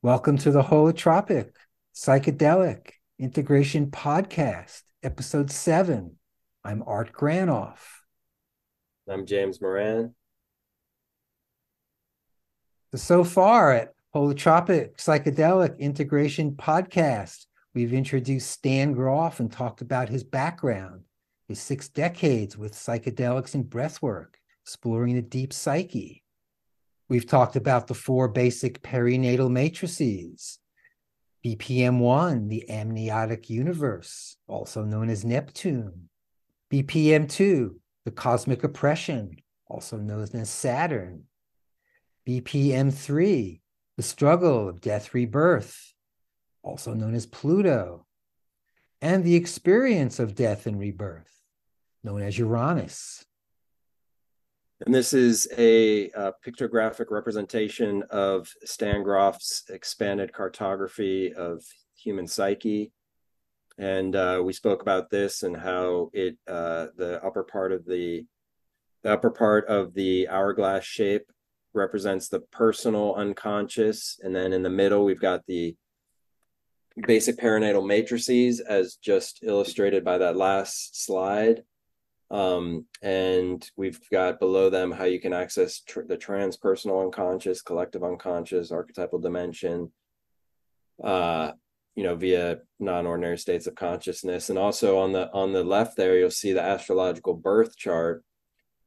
Welcome to the Holotropic Psychedelic Integration Podcast, Episode 7. I'm Art Granoff. I'm James Moran. So far at Holotropic Psychedelic Integration Podcast, we've introduced Stan Grof and talked about his background, his 6 decades with psychedelics and breathwork, exploring the deep psyche. We've talked about the 4 basic perinatal matrices, BPM-1, the amniotic universe, also known as Neptune. BPM-2, the cosmic oppression, also known as Saturn. BPM-3, the struggle of death rebirth, also known as Pluto. And the experience of death and rebirth, known as Uranus. And this is a pictographic representation of Stan Grof's expanded cartography of human psyche. And we spoke about this and how the upper part of the hourglass shape represents the personal unconscious. And then in the middle, we've got the basic perinatal matrices as just illustrated by that last slide. And we've got below them how you can access the transpersonal unconscious, collective unconscious, archetypal dimension, via non-ordinary states of consciousness. And also on the left there, you'll see the astrological birth chart,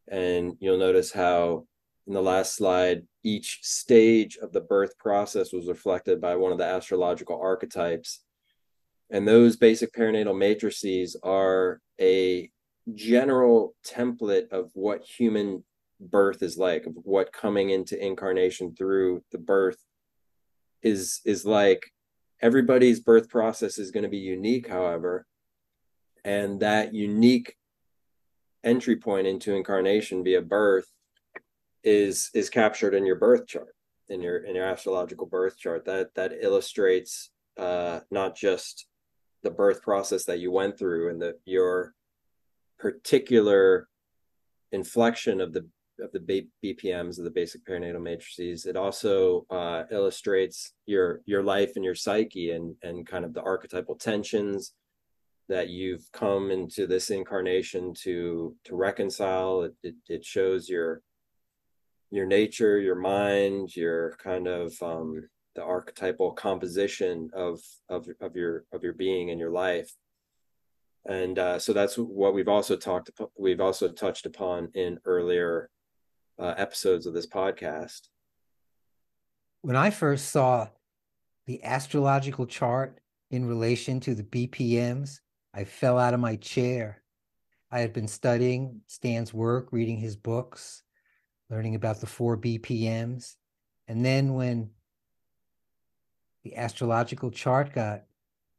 and you'll notice how in the last slide, each stage of the birth process was reflected by one of the astrological archetypes. And those basic perinatal matrices are a general template of what human birth is like, of what coming into incarnation through the birth is like. Everybody's birth process is going to be unique, however, and that unique entry point into incarnation via birth is captured in your birth chart, in your astrological birth chart. That illustrates not just the birth process that you went through and your particular inflection of the BPMs of the basic perinatal matrices. It also illustrates your life and your psyche and kind of the archetypal tensions that you've come into this incarnation to reconcile. It shows your nature, your mind, your kind of the archetypal composition of your being and your life. And so that's what we've also touched upon in earlier episodes of this podcast. When I first saw the astrological chart in relation to the BPMs, I fell out of my chair. I had been studying Stan's work, reading his books, learning about the 4 BPMs. And then when the astrological chart got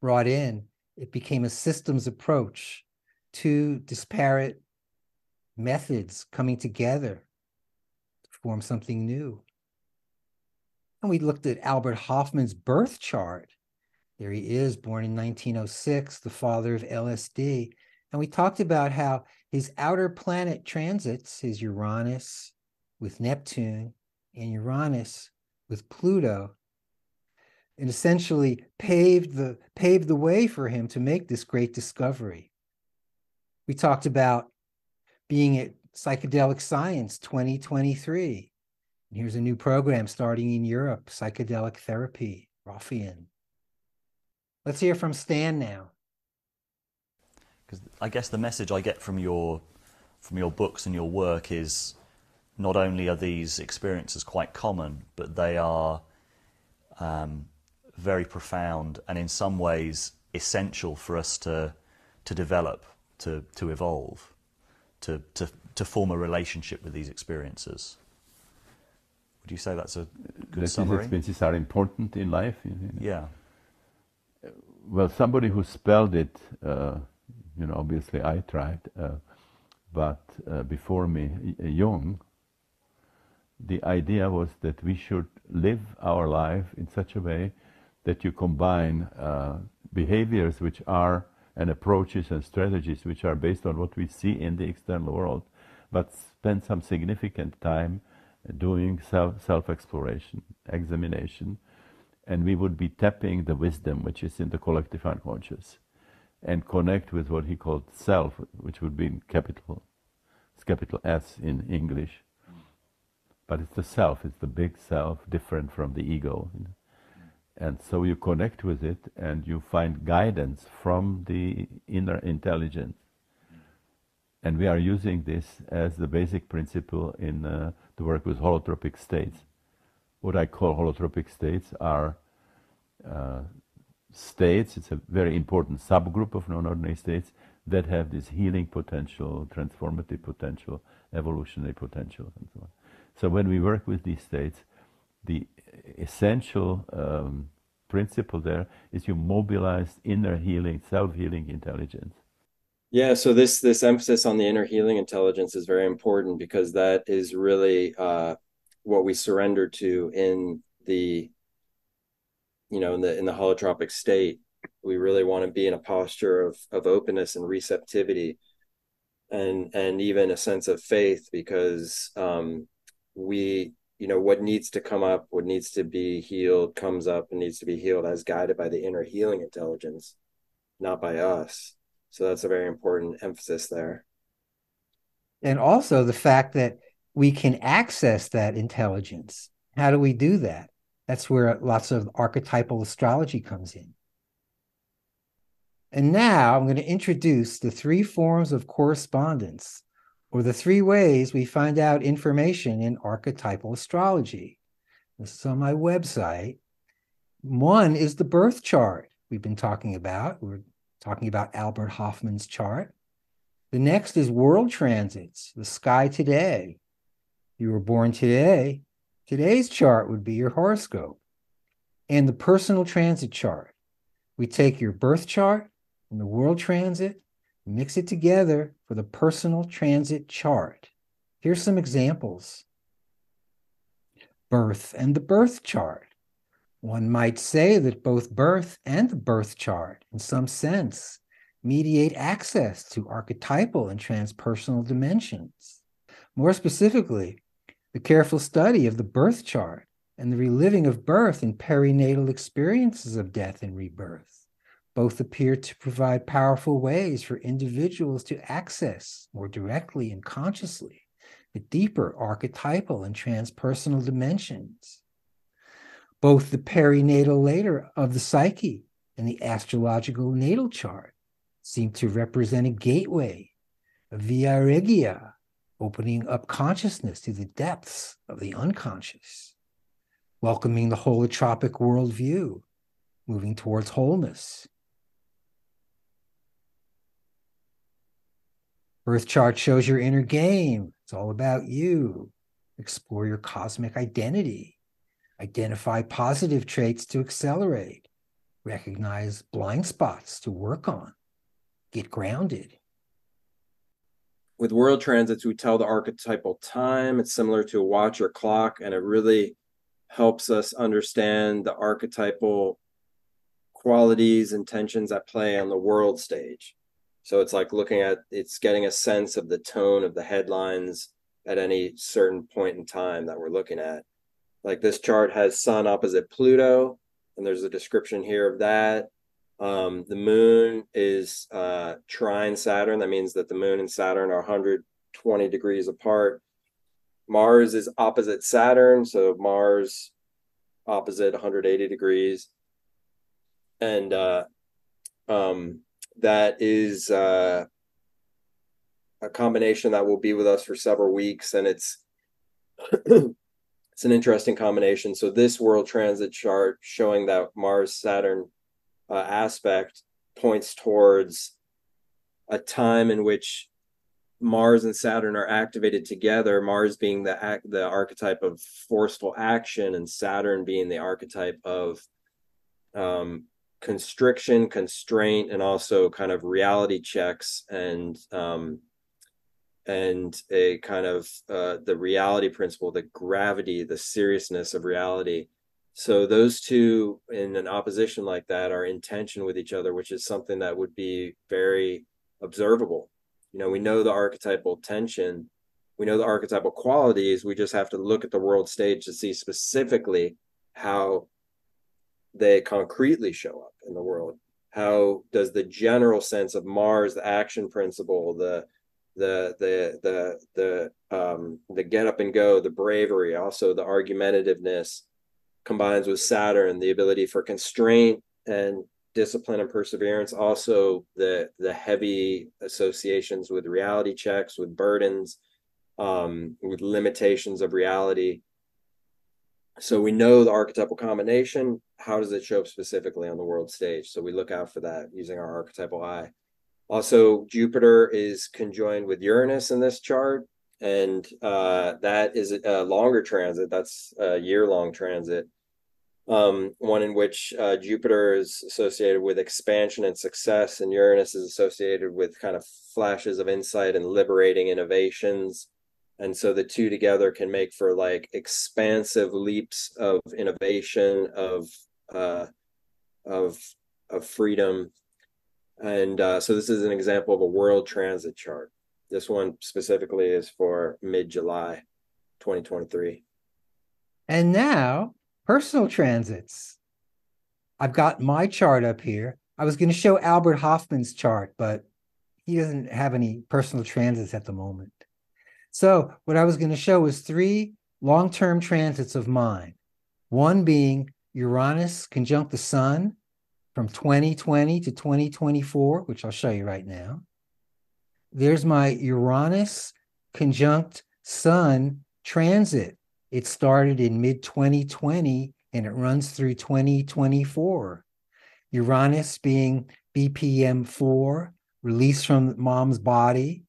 brought in, it became a systems approach, 2 disparate methods coming together to form something new. And we looked at Albert Hofmann's birth chart. There he is, born in 1906, the father of LSD. And we talked about how his outer planet transits, his Uranus with Neptune and Uranus with Pluto, and essentially paved the way for him to make this great discovery. We talked about being at Psychedelic Science 2023. And here's a new program starting in Europe, Psychedelic Therapy, Roffian. Let's hear from Stan now. Because I guess the message I get from your books and your work is not only are these experiences quite common, but they are very profound and in some ways essential for us to develop, to evolve, to form a relationship with these experiences. Would you say that's a good summary? These experiences are important in life. Yeah. Well, somebody who spelled it, obviously I tried, but before me, Jung, the idea was that we should live our life in such a way that you combine behaviors which are and approaches and strategies which are based on what we see in the external world, but spend some significant time doing self-exploration, examination, and we would be tapping the wisdom which is in the collective unconscious and connect with what he called self, which would be in capital. It's capital S in English. But it's the self, it's the big self, different from the ego. And so you connect with it and you find guidance from the inner intelligence. And we are using this as the basic principle in the work with holotropic states. What I call holotropic states are states, it's a very important subgroup of non-ordinary states that have this healing potential, transformative potential, evolutionary potential, and so on. So when we work with these states, the essential principle there is you mobilize inner healing, self-healing intelligence. Yeah, so this emphasis on the inner healing intelligence is very important, because that is really what we surrender to in the in the holotropic state. We really want to be in a posture of openness and receptivity, and even a sense of faith, because we, what needs to come up, what needs to be healed comes up and needs to be healed as guided by the inner healing intelligence, not by us. So that's a very important emphasis there. And also the fact that we can access that intelligence. How do we do that? That's where lots of archetypal astrology comes in. And now I'm going to introduce the 3 forms of correspondence, or the 3 ways we find out information in archetypal astrology. This is on my website. One is the birth chart we've been talking about. We're talking about Albert Hoffman's chart. The next is world transits, the sky today. You were born today. Today's chart would be your horoscope. And the personal transit chart. We take your birth chart and the world transit, mix it together for the personal transit chart. Here's some examples. Birth and the birth chart. One might say that both birth and the birth chart, in some sense, mediate access to archetypal and transpersonal dimensions. More specifically, the careful study of the birth chart and the reliving of birth and perinatal experiences of death and rebirth both appear to provide powerful ways for individuals to access more directly and consciously the deeper archetypal and transpersonal dimensions. Both the perinatal layer of the psyche and the astrological natal chart seem to represent a gateway, a via regia, opening up consciousness to the depths of the unconscious, welcoming the holotropic worldview, moving towards wholeness. Birth chart shows your inner game. It's all about you. Explore your cosmic identity. Identify positive traits to accelerate. Recognize blind spots to work on. Get grounded. With world transits, we tell the archetypal time. It's similar to a watch or clock, and it really helps us understand the archetypal qualities and tensions at play on the world stage. So it's like it's getting a sense of the tone of the headlines at any certain point in time that we're looking at. Like this chart has Sun opposite Pluto, and there's a description here of that. The moon is trine Saturn. That means that the moon and Saturn are 120 degrees apart. Mars is opposite Saturn, so Mars opposite 180 degrees. And that is a combination that will be with us for several weeks, and it's it's an interesting combination. So this world transit chart showing that Mars-Saturn aspect points towards a time in which Mars and Saturn are activated together, Mars being the archetype of forceful action, and Saturn being the archetype of constriction, constraint, and also kind of reality checks and a kind of the reality principle, the gravity, the seriousness of reality. So those two in an opposition like that are in tension with each other, which is something that would be very observable. We know the archetypal tension, we know the archetypal qualities. We just have to look at the world stage to see specifically how they concretely show up in the world? How does the general sense of Mars, the action principle, the get up and go, the bravery, also the argumentativeness, combines with Saturn, the ability for constraint and discipline and perseverance, also the heavy associations with reality checks, with burdens, with limitations of reality. So we know the archetypal combination. How does it show up specifically on the world stage? So we look out for that using our archetypal eye. Also, Jupiter is conjoined with Uranus in this chart, and that is a longer transit. That's a year-long transit. One in which Jupiter is associated with expansion and success, and Uranus is associated with kind of flashes of insight and liberating innovations. And so the two together can make for like expansive leaps of innovation, of freedom. And so this is an example of a world transit chart. This one specifically is for mid-July 2023. And now, personal transits. I've got my chart up here. I was going to show Albert Hoffman's chart, but he doesn't have any personal transits at the moment. So what I was going to show was 3 long-term transits of mine. One being Uranus conjunct the Sun from 2020 to 2024, which I'll show you right now. There's my Uranus conjunct Sun transit. It started in mid-2020 and it runs through 2024. Uranus being BPM 4, release from mom's body,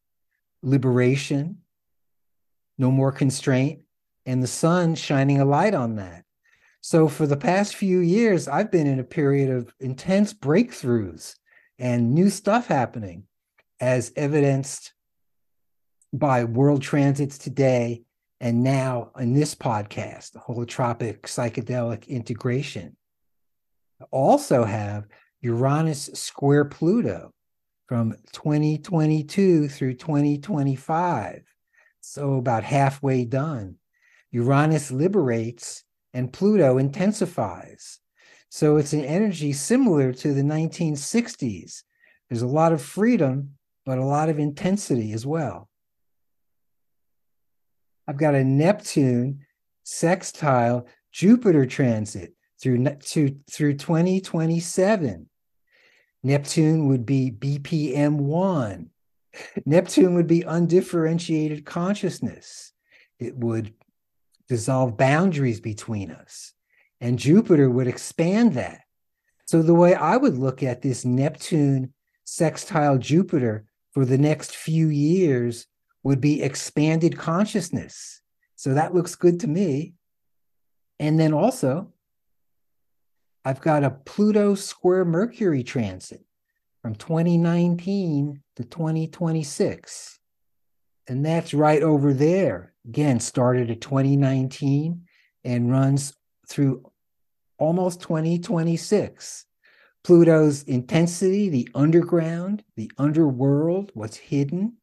liberation, no more constraint, and the sun shining a light on that. So for the past few years, I've been in a period of intense breakthroughs and new stuff happening, as evidenced by world transits today and now in this podcast, the Holotropic Psychedelic Integration. I also have Uranus square Pluto from 2022 through 2025. So about halfway done. Uranus liberates and Pluto intensifies. So it's an energy similar to the 1960s. There's a lot of freedom, but a lot of intensity as well. I've got a Neptune sextile Jupiter transit through 2027. Neptune would be BPM 1. Neptune would be undifferentiated consciousness. It would dissolve boundaries between us. And Jupiter would expand that. So the way I would look at this Neptune sextile Jupiter for the next few years would be expanded consciousness. So that looks good to me. And then also, I've got a Pluto square Mercury transit from 2019 to 2026. And that's right over there. Again, started at 2019 and runs through almost 2026. Pluto's intensity, the underground, the underworld, what's hidden.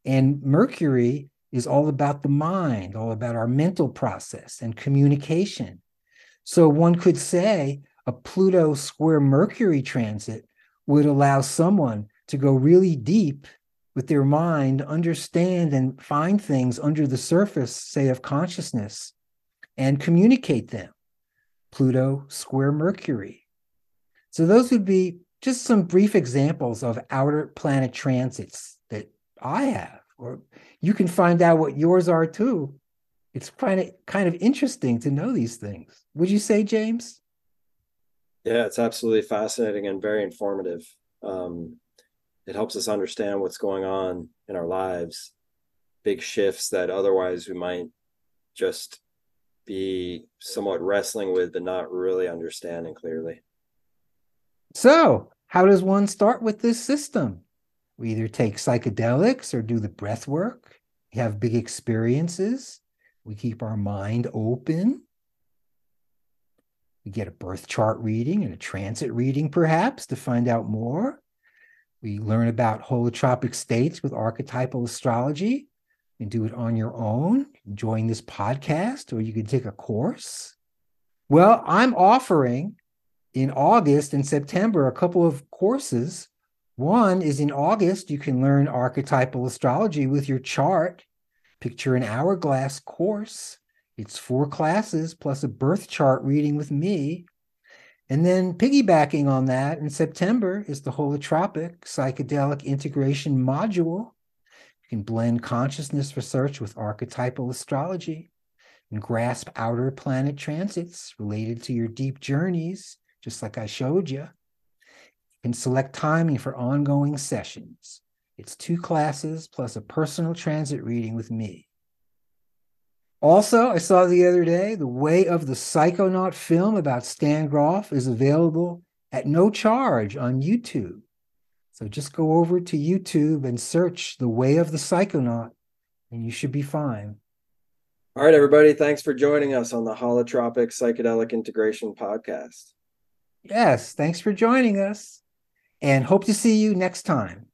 And Mercury is all about the mind, all about our mental process and communication. So one could say a Pluto square Mercury transit would allow someone to go really deep with their mind, understand and find things under the surface, say, of consciousness, and communicate them. Pluto square Mercury. So those would be just some brief examples of outer planet transits that I have, or you can find out what yours are too. It's kind of interesting to know these things. Would you say, James? Yeah, it's absolutely fascinating and very informative. It helps us understand what's going on in our lives, big shifts that otherwise we might just be somewhat wrestling with, but not really understanding clearly. So how does one start with this system? We either take psychedelics or do the breath work. We have big experiences. We keep our mind open. We get a birth chart reading and a transit reading, perhaps, to find out more. We learn about holotropic states with archetypal astrology. You can do it on your own, enjoying this podcast, or you can take a course. Well, I'm offering in August and September a couple of courses. One is in August, you can learn archetypal astrology with your chart. Picture an hourglass course. It's 4 classes plus a birth chart reading with me. And then piggybacking on that in September is the Holotropic Psychedelic Integration Module. You can blend consciousness research with archetypal astrology and grasp outer planet transits related to your deep journeys, just like I showed you. You can select timing for ongoing sessions. It's 2 classes plus a personal transit reading with me. Also, I saw the other day, The Way of the Psychonaut film about Stan Grof is available at no charge on YouTube. So just go over to YouTube and search The Way of the Psychonaut, and you should be fine. All right, everybody. Thanks for joining us on the Holotropic Psychedelic Integration Podcast. Yes, thanks for joining us, and hope to see you next time.